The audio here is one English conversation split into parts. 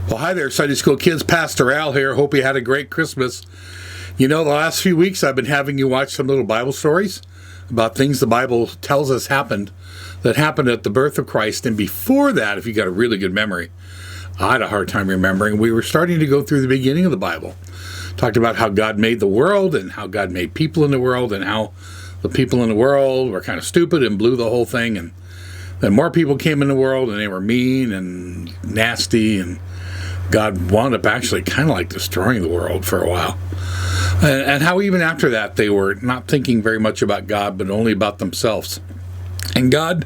Well, hi there, Sunday School kids. Pastor Al here. Hope you had a great Christmas. You know, the last few weeks I've been having you watch some little Bible stories about things the Bible tells us happened at the birth of Christ. And before that, if you got a really good memory, I had a hard time remembering. We were starting to go through the beginning of the Bible. Talked about how God made the world and how God made people in the world and how the people in the world were kind of stupid and blew the whole thing. And then more people came in the world and they were mean and nasty, and God wound up actually kind of like destroying the world for a while. And how even after that, they were not thinking very much about God, but only about themselves. And God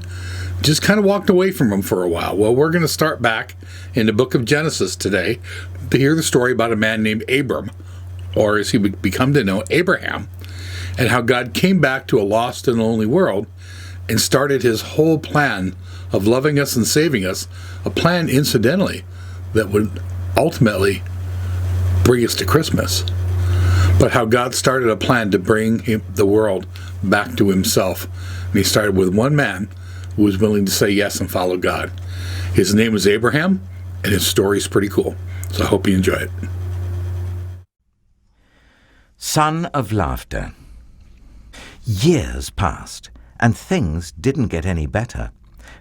just kind of walked away from them for a while. Well, we're going to start back in the book of Genesis today to hear the story about a man named Abram, or as he would become to know, Abraham, and how God came back to a lost and lonely world and started his whole plan of loving us and saving us, a plan, incidentally, that would ultimately bring us to Christmas. But how God started a plan to bring the world back to himself. And he started with one man who was willing to say yes and follow God. His name was Abraham, and his story's pretty cool. So I hope you enjoy it. Son of Laughter. Years passed, and things didn't get any better.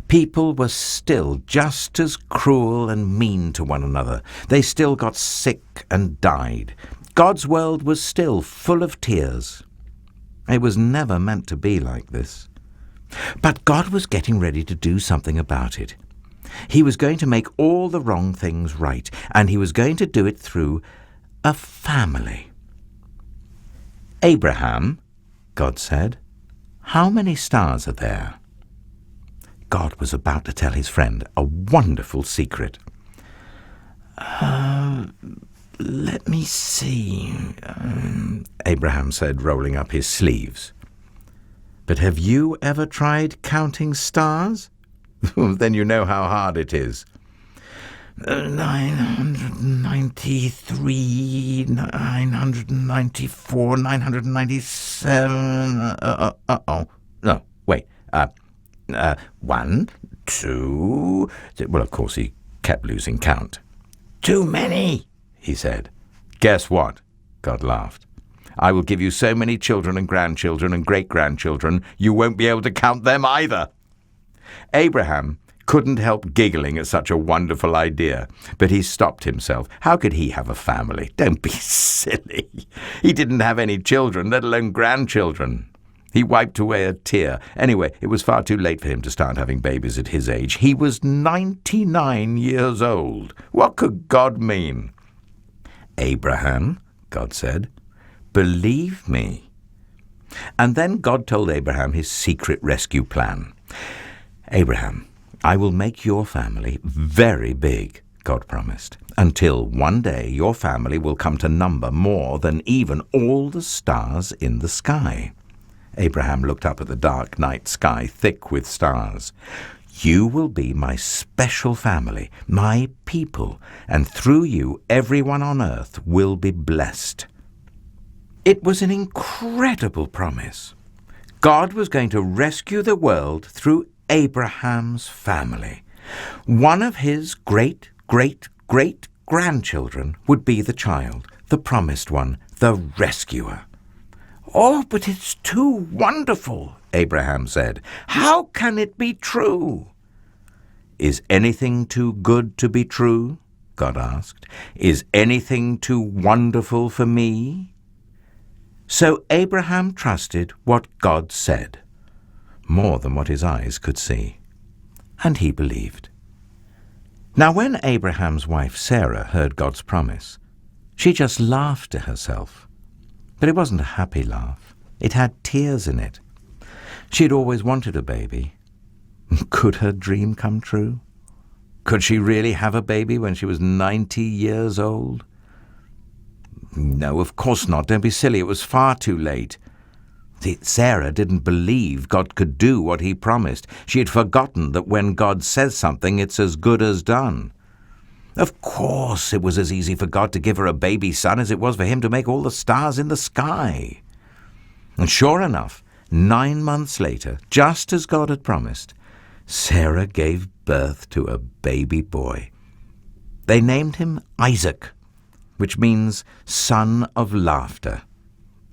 People were still just as cruel and mean to one another. They still got sick and died. God's world was still full of tears. It was never meant to be like this. But God was getting ready to do something about it. He was going to make all the wrong things right, and he was going to do it through a family. Abraham, God said, how many stars are there? God was about to tell his friend a wonderful secret. Let me see, Abraham said, rolling up his sleeves. But have you ever tried counting stars? Then you know how hard it is. 993, 994, 997... No, wait. 1, 2... Well, of course, he kept losing count. Too many, he said. Guess what? God laughed. I will give you so many children and grandchildren and great-grandchildren, you won't be able to count them either. Abraham couldn't help giggling at such a wonderful idea, but he stopped himself. How could he have a family? Don't be silly. He didn't have any children, let alone grandchildren. He wiped away a tear. Anyway, it was far too late for him to start having babies at his age. He was 99 years old. What could God mean? Abraham, God said, believe me. And then God told Abraham his secret rescue plan. Abraham, I will make your family very big, God promised, until one day your family will come to number more than even all the stars in the sky. Abraham looked up at the dark night sky, thick with stars. You will be my special family, my people, and through you everyone on earth will be blessed. It was an incredible promise. God was going to rescue the world through Abraham's family. One of his great-great-great-grandchildren would be the child, the promised one, the rescuer. Oh, but it's too wonderful, Abraham said. How can it be true? Is anything too good to be true? God asked. Is anything too wonderful for me? So Abraham trusted what God said, more than what his eyes could see, and he believed. Now when Abraham's wife Sarah heard God's promise, she just laughed to herself. But it wasn't a happy laugh. It had tears in it. She had always wanted a baby. Could her dream come true? Could she really have a baby when she was 90 years old? No, of course not. Don't be silly. It was far too late. See, Sarah didn't believe God could do what he promised. She had forgotten that when God says something, it's as good as done. Of course, it was as easy for God to give her a baby son as it was for him to make all the stars in the sky. And sure enough, 9 months later, just as God had promised, Sarah gave birth to a baby boy. They named him Isaac, which means son of laughter.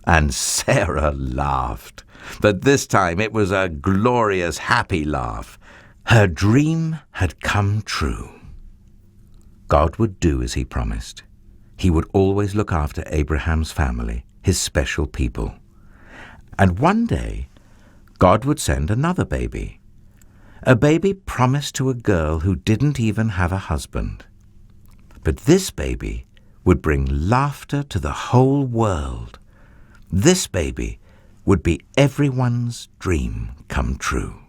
And Sarah laughed, but this time it was a glorious, happy laugh. Her dream had come true. God would do as he promised. He would always look after Abraham's family, his special people. And one day, God would send another baby. A baby promised to a girl who didn't even have a husband. But this baby would bring laughter to the whole world. This baby would be everyone's dream come true.